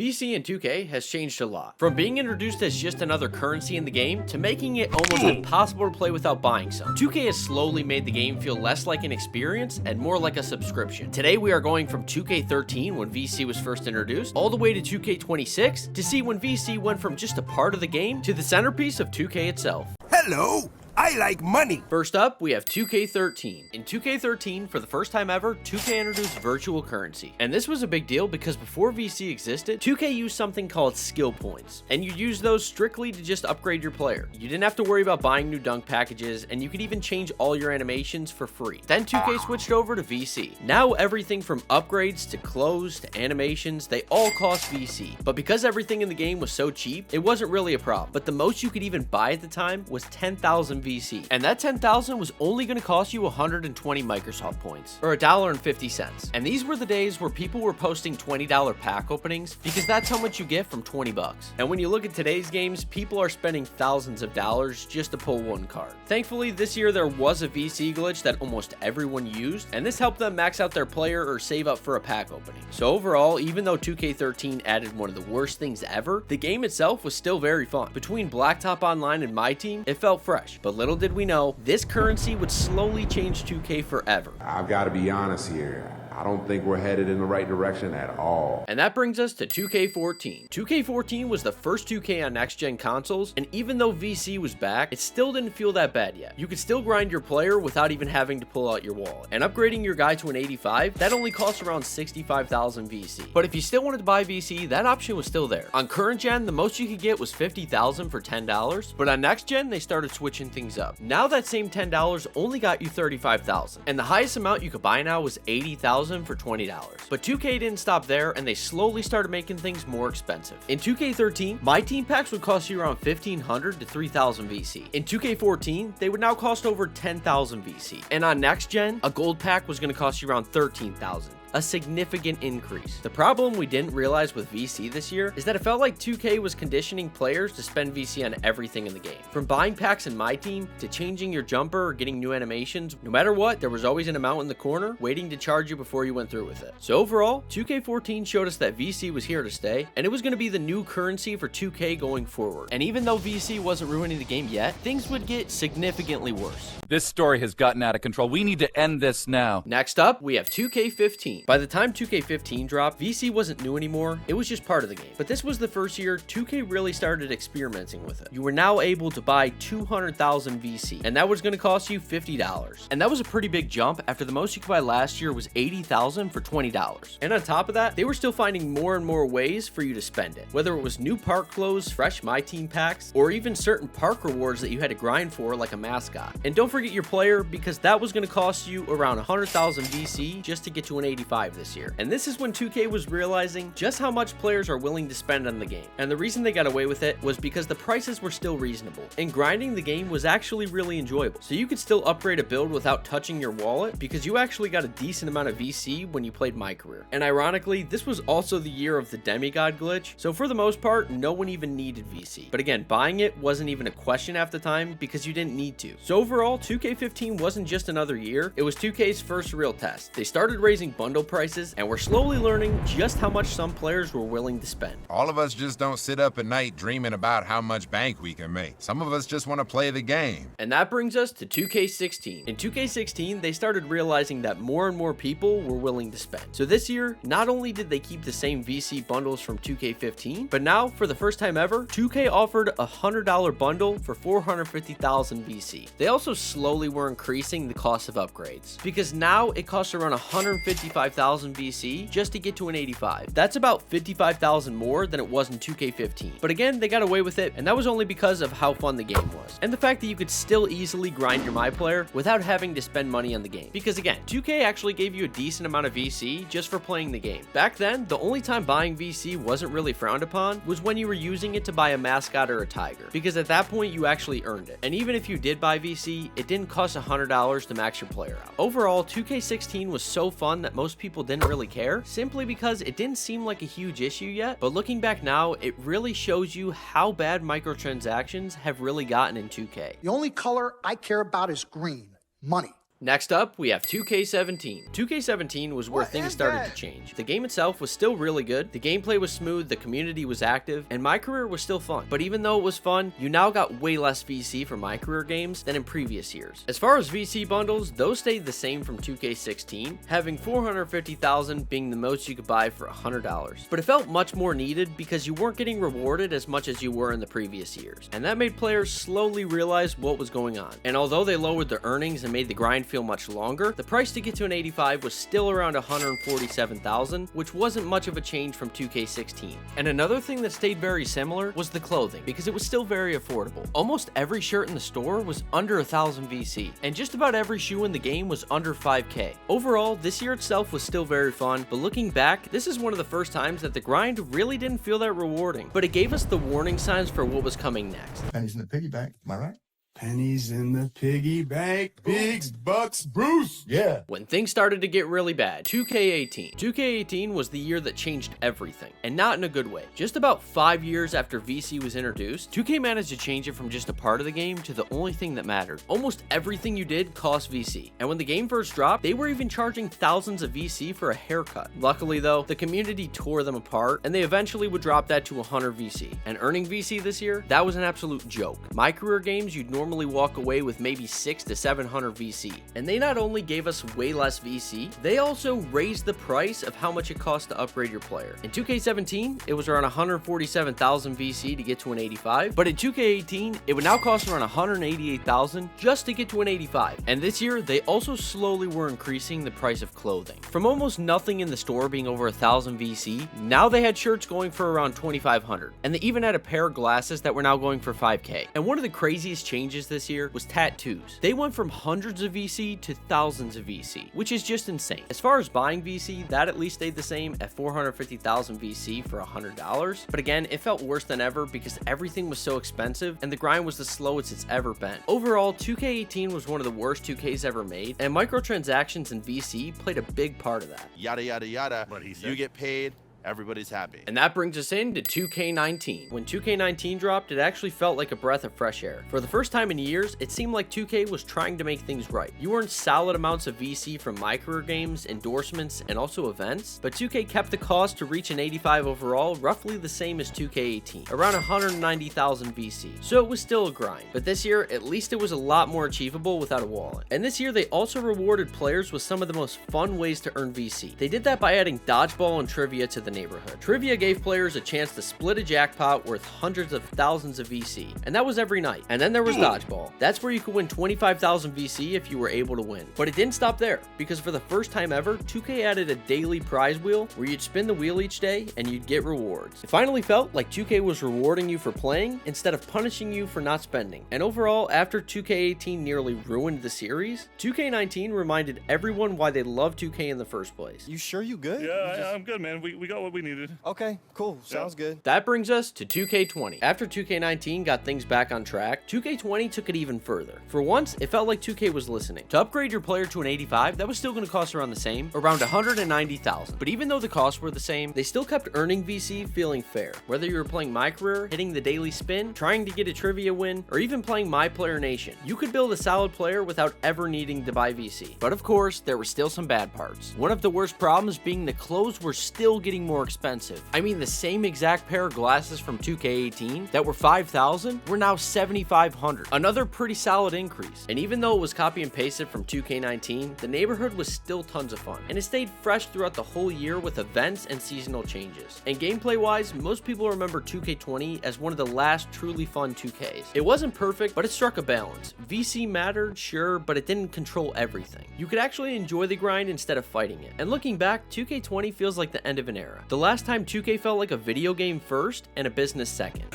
VC in 2K has changed a lot. From being introduced as just another currency in the game to making it almost impossible to play without buying some. 2K has slowly made the game feel less like an experience and more like a subscription. Today we are going from 2K13 when VC was first introduced all the way to 2K26 to see when VC went from just a part of the game to the centerpiece of 2K itself. Hello, I like money. First up, we have 2K13. In 2K13, for the first time ever, 2K introduced virtual currency. And this was a big deal because before VC existed, 2K used something called skill points. And you used those strictly to just upgrade your player. You didn't have to worry about buying new dunk packages, and you could even change all your animations for free. Then 2K switched over to VC. Now everything from upgrades to clothes to animations, they all cost VC. But because everything in the game was so cheap, it wasn't really a problem. But the most you could even buy at the time was 10,000 VC. And that 10,000 was only going to cost you 120 Microsoft points, or $1.50. And these were the days where people were posting $20 pack openings because that's how much you get from 20 bucks. And when you look at today's games, people are spending thousands of dollars just to pull one card. Thankfully, this year there was a VC glitch that almost everyone used, and this helped them max out their player or save up for a pack opening. So overall, even though 2K13 added one of the worst things ever, the game itself was still very fun. Between Blacktop Online and MyTEAM, it felt fresh, but little did we know, this currency would slowly change 2K forever. I've got to be honest here. I don't think we're headed in the right direction at all. And that brings us to 2K14. 2K14 was the first 2K on next-gen consoles, and even though VC was back, it still didn't feel that bad yet. You could still grind your player without even having to pull out your wallet. And upgrading your guy to an 85, that only cost around 65,000 VC. But if you still wanted to buy VC, that option was still there. On current gen, the most you could get was 50,000 for $10, but on next gen, they started switching things up. Now that same $10 only got you 35,000, and the highest amount you could buy now was 80,000 for $20. But 2K didn't stop there, and they slowly started making things more expensive. In 2K13, MyTEAM packs would cost you around 1,500 to 3,000 VC. In 2K14, they would now cost over 10,000 VC. And on next gen, a gold pack was going to cost you around 13,000. A significant increase. The problem we didn't realize with VC this year is that it felt like 2K was conditioning players to spend VC on everything in the game. From buying packs in MyTEAM to changing your jumper or getting new animations, no matter what, there was always an amount in the corner waiting to charge you before you went through with it. So overall, 2K14 showed us that VC was here to stay, and it was going to be the new currency for 2K going forward. And even though VC wasn't ruining the game yet, things would get significantly worse. This story has gotten out of control. We need to end this now. Next up, we have 2K15. By the time 2K15 dropped, VC wasn't new anymore, it was just part of the game. But this was the first year 2K really started experimenting with it. You were now able to buy 200,000 VC, and that was going to cost you $50. And that was a pretty big jump after the most you could buy last year was 80,000 for $20. And on top of that, they were still finding more and more ways for you to spend it. Whether it was new park clothes, fresh MyTEAM packs, or even certain park rewards that you had to grind for like a mascot. And don't forget your player, because that was going to cost you around 100,000 VC just to get to an 85 this year. And this is when 2K was realizing just how much players are willing to spend on the game. And the reason they got away with it was because the prices were still reasonable, and grinding the game was actually really enjoyable. So you could still upgrade a build without touching your wallet because you actually got a decent amount of VC when you played MyCAREER. And ironically, this was also the year of the demigod glitch, so for the most part, no one even needed VC. But again, buying it wasn't even a question half the time because you didn't need to. So overall, 2K15 wasn't just another year, it was 2K's first real test. They started raising bundle prices, and we're slowly learning just how much some players were willing to spend. All of us just don't sit up at night dreaming about how much bank we can make. Some of us just want to play the game. And that brings us to 2K16. In 2K16, they started realizing that more and more people were willing to spend. So this year, not only did they keep the same VC bundles from 2K15, but now, for the first time ever, 2K offered a $100 bundle for 450,000 VC. They also slowly were increasing the cost of upgrades, because now it costs around 155,000 VC just to get to an 85. That's about 55,000 more than it was in 2K15. But again, they got away with it, and that was only because of how fun the game was, and the fact that you could still easily grind your MyPLAYER without having to spend money on the game. Because again, 2K actually gave you a decent amount of VC just for playing the game. Back then, the only time buying VC wasn't really frowned upon was when you were using it to buy a mascot or a tiger, because at that point you actually earned it. And even if you did buy VC, it didn't cost $100 to max your player out. Overall, 2K16 was so fun that most people didn't really care, simply because it didn't seem like a huge issue yet. But looking back now, it really shows you how bad microtransactions have really gotten in 2K. The only color I care about is green. Money. Next up, we have 2K17. 2K17 was where things started to change. The game itself was still really good, the gameplay was smooth, the community was active, and MyCAREER was still fun. But even though it was fun, you now got way less VC for MyCAREER games than in previous years. As far as VC bundles, those stayed the same from 2K16, having 450,000 being the most you could buy for $100. But it felt much more needed because you weren't getting rewarded as much as you were in the previous years. And that made players slowly realize what was going on. And although they lowered their earnings and made the grind feel much longer, the price to get to an 85 was still around 147,000, which wasn't much of a change from 2K16. And another thing that stayed very similar was the clothing, because it was still very affordable. Almost every shirt in the store was under 1,000 VC, and just about every shoe in the game was under 5K. Overall, this year itself was still very fun, but looking back, this is one of the first times that the grind really didn't feel that rewarding, but it gave us the warning signs for what was coming next. Pennies in the piggy bank, am I right? Pennies in the piggy bank, pigs, bucks, Bruce. Yeah. When things started to get really bad, 2K18. 2K18 was the year that changed everything, and not in a good way. Just about 5 years after VC was introduced, 2K managed to change it from just a part of the game to the only thing that mattered. Almost everything you did cost VC, and when the game first dropped, they were even charging thousands of VC for a haircut. Luckily though, the community tore them apart, and they eventually would drop that to 100 VC. And earning VC this year, that was an absolute joke. MyCAREER games, you'd normally walk away with maybe 600 to 700 VC. And they not only gave us way less VC, they also raised the price of how much it costs to upgrade your player. In 2K17, it was around 147,000 VC to get to an 85, but in 2K18, it would now cost around 188,000 just to get to an 85. And this year, they also slowly were increasing the price of clothing. From almost nothing in the store being over 1,000 VC, now they had shirts going for around 2,500. And they even had a pair of glasses that were now going for 5K. And one of the craziest changes this year was tattoos. They went from hundreds of VC to thousands of VC, which is just insane. As far as buying VC, that at least stayed the same at 450,000 VC for $100. But again, it felt worse than ever because everything was so expensive and the grind was the slowest it's ever been. Overall, 2K18 was one of the worst 2Ks ever made, and microtransactions and VC played a big part of that. Yada, yada, yada. You get paid. Everybody's happy. And that brings us into 2K19. When 2K19 dropped, it actually felt like a breath of fresh air. For the first time in years, it seemed like 2K was trying to make things right. You earned solid amounts of VC from MyCAREER games, endorsements, and also events, but 2K kept the cost to reach an 85 overall roughly the same as 2K18, around 190,000 VC. So it was still a grind. But this year, at least it was a lot more achievable without a wallet. And this year, they also rewarded players with some of the most fun ways to earn VC. They did that by adding dodgeball and trivia to the neighborhood. Trivia gave players a chance to split a jackpot worth hundreds of thousands of VC, and that was every night. And then there was dodgeball. That's where you could win 25,000 VC if you were able to win. But it didn't stop there, because for the first time ever, 2K added a daily prize wheel where you'd spin the wheel each day and you'd get rewards. It finally felt like 2K was rewarding you for playing instead of punishing you for not spending. And overall, after 2K18 nearly ruined the series, 2K19 reminded everyone why they loved 2K in the first place. You sure you good? Yeah, I'm good, man. We got what we needed. Okay, cool. Sounds good. That brings us to 2K20. After 2K19 got things back on track, 2K20 took it even further. For once, it felt like 2K was listening. To upgrade your player to an 85, that was still going to cost around the same, around 190,000. But even though the costs were the same, they still kept earning VC feeling fair. Whether you were playing MyCAREER, hitting the daily spin, trying to get a trivia win, or even playing MyPLAYER Nation, you could build a solid player without ever needing to buy VC. But of course, there were still some bad parts. One of the worst problems being the clothes were still getting more expensive. I mean, the same exact pair of glasses from 2K18 that were 5,000 were now 7,500. Another pretty solid increase. And even though it was copy and pasted from 2K19, the neighborhood was still tons of fun. And it stayed fresh throughout the whole year with events and seasonal changes. And gameplay wise, most people remember 2K20 as one of the last truly fun 2Ks. It wasn't perfect, but it struck a balance. VC mattered, sure, but it didn't control everything. You could actually enjoy the grind instead of fighting it. And looking back, 2K20 feels like the end of an era. The last time 2K felt like a video game first and a business second.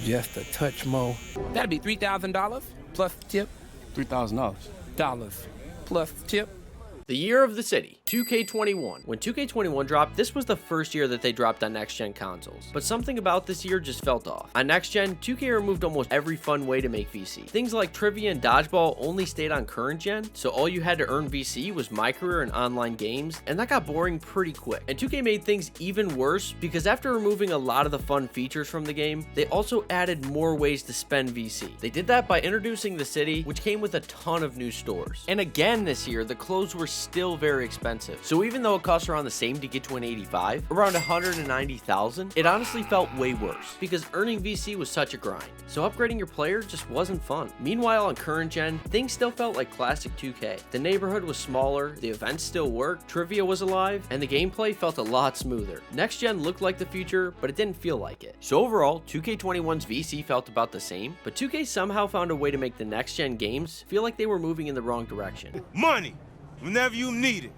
Just a touch more. That'd be $3,000 plus tip. $3,000. Dollars plus tip. The year of the city, 2K21. When 2K21 dropped, this was the first year that they dropped on next-gen consoles. But something about this year just felt off. On next-gen, 2K removed almost every fun way to make VC. Things like trivia and dodgeball only stayed on current-gen, so all you had to earn VC was MyCAREER and online games, and that got boring pretty quick. And 2K made things even worse because after removing a lot of the fun features from the game, they also added more ways to spend VC. They did that by introducing the city, which came with a ton of new stores. And again this year, the clothes were still very expensive. So even though it cost around the same to get to an 85, around 190,000, it honestly felt way worse because earning VC was such a grind. So upgrading your player just wasn't fun. Meanwhile, on current gen, things still felt like classic 2K. The neighborhood was smaller, the events still worked, trivia was alive, and the gameplay felt a lot smoother. Next gen looked like the future, but it didn't feel like it. So overall, 2K21's VC felt about the same, but 2K somehow found a way to make the next gen games feel like they were moving in the wrong direction. Money, whenever you need it,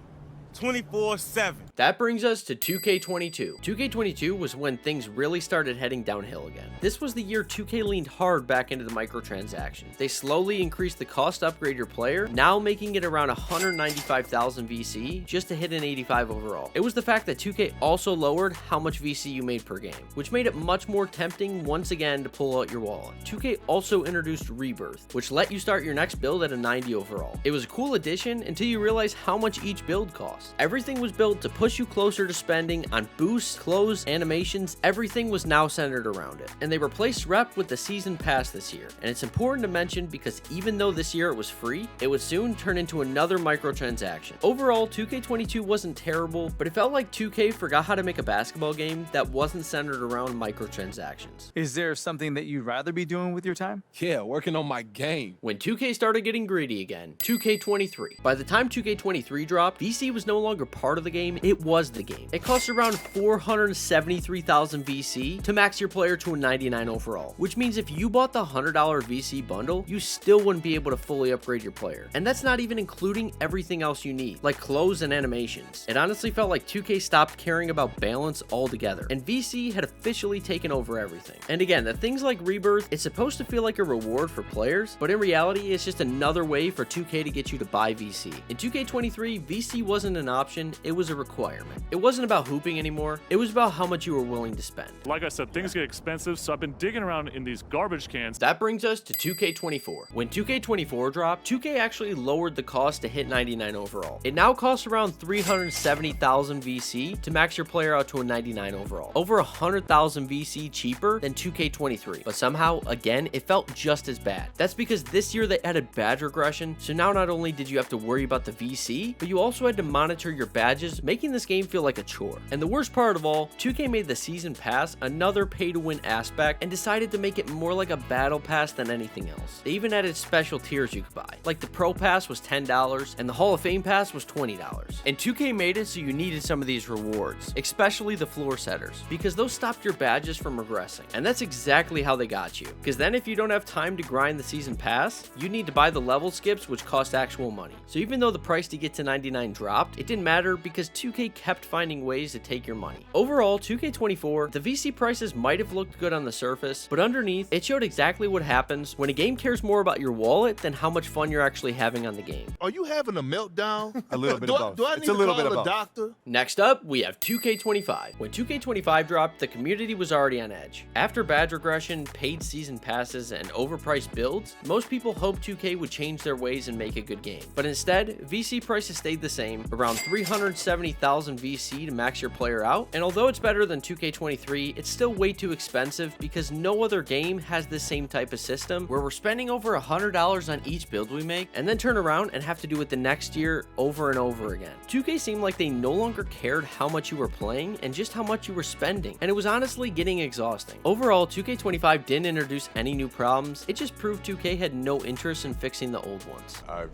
24/7. That brings us to 2K22. 2K22 was when things really started heading downhill again. This was the year 2K leaned hard back into the microtransactions. They slowly increased the cost to upgrade your player, now making it around 195,000 VC just to hit an 85 overall. It was the fact that 2K also lowered how much VC you made per game, which made it much more tempting once again to pull out your wallet. 2K also introduced Rebirth, which let you start your next build at a 90 overall. It was a cool addition until you realize how much each build cost. Everything was built to push you closer to spending on boosts, clothes, animations. Everything was now centered around it. And they replaced Rep with the season pass this year. And it's important to mention because even though this year it was free, it would soon turn into another microtransaction. Overall, 2K22 wasn't terrible, but it felt like 2K forgot how to make a basketball game that wasn't centered around microtransactions. Is there something that you'd rather be doing with your time? Yeah, working on my game. When 2K started getting greedy again, 2K23. By the time 2K23 dropped, VC was no longer part of the game, it was the game. It cost around 473,000 VC to max your player to a 99 overall, which means if you bought the $100 VC bundle, you still wouldn't be able to fully upgrade your player. And that's not even including everything else you need, like clothes and animations. It honestly felt like 2K stopped caring about balance altogether, and VC had officially taken over everything. And again, the things like Rebirth, it's supposed to feel like a reward for players, but in reality, it's just another way for 2K to get you to buy VC. In 2K23, VC wasn't an option, it was a requirement. It wasn't about hooping anymore, it was about how much you were willing to spend. Like I said, things get expensive, so I've been digging around in these garbage cans. That brings us to 2K24. When 2K24 dropped, 2K actually lowered the cost to hit 99 overall. It now costs around 370,000 VC to max your player out to a 99 overall. Over 100,000 VC cheaper than 2K23. But somehow, again, it felt just as bad. That's because this year they added badge regression, so now not only did you have to worry about the VC, but you also had to monitor your badges, making this game feel like a chore. And the worst part of all, 2K made the season pass another pay-to-win aspect and decided to make it more like a battle pass than anything else. They even added special tiers you could buy, like the Pro Pass was $10 and the Hall of Fame Pass was $20. And 2K made it so you needed some of these rewards, especially the floor setters, because those stopped your badges from regressing. And that's exactly how they got you, because then if you don't have time to grind the season pass, you need to buy the level skips, which cost actual money. So even though the price to get to 99 dropped, it didn't matter because 2K kept finding ways to take your money. Overall, 2K24, the VC prices might have looked good on the surface, but underneath, it showed exactly what happens when a game cares more about your wallet than how much fun you're actually having on the game. Are you having a meltdown? A little bit of both. Do I need It's a to little call bit of a both. doctor? Next up, we have 2K25. When 2K25 dropped, the community was already on edge. After badge regression, paid season passes, and overpriced builds, most people hoped 2K would change their ways and make a good game. But instead, VC prices stayed the same, around 370,000 VC to max your player out, and although it's better than 2K23, it's still way too expensive because no other game has this same type of system where we're spending over $100 on each build we make and then turn around and have to do it the next year over and over again. 2K seemed like they no longer cared how much you were playing and just how much you were spending, and it was honestly getting exhausting. Overall, 2K25 didn't introduce any new problems, it just proved 2K had no interest in fixing the old ones. I've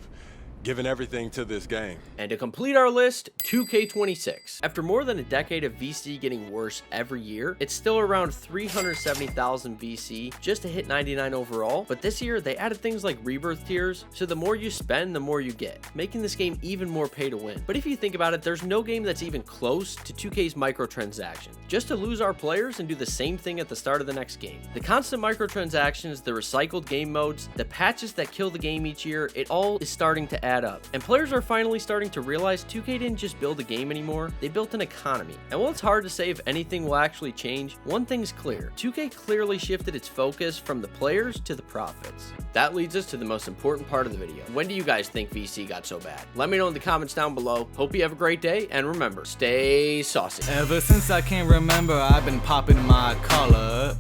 given everything to this game. And to complete our list, 2K26. After more than a decade of VC getting worse every year, it's still around 370,000 VC just to hit 99 overall, but this year they added things like Rebirth tiers, so the more you spend, the more you get, making this game even more pay to win. But if you think about it, there's no game that's even close to 2K's microtransaction, just to lose our players and do the same thing at the start of the next game. The constant microtransactions, the recycled game modes, the patches that kill the game each year, it all is starting to add add up. And players are finally starting to realize 2K didn't just build a game anymore, they built an economy. And while it's hard to say if anything will actually change, one thing's clear. 2K clearly shifted its focus from the players to the profits. That leads us to the most important part of the video. When do you guys think VC got so bad? Let me know in the comments down below. Hope you have a great day, and remember, stay saucy. Ever since I can remember, I've been popping my collar,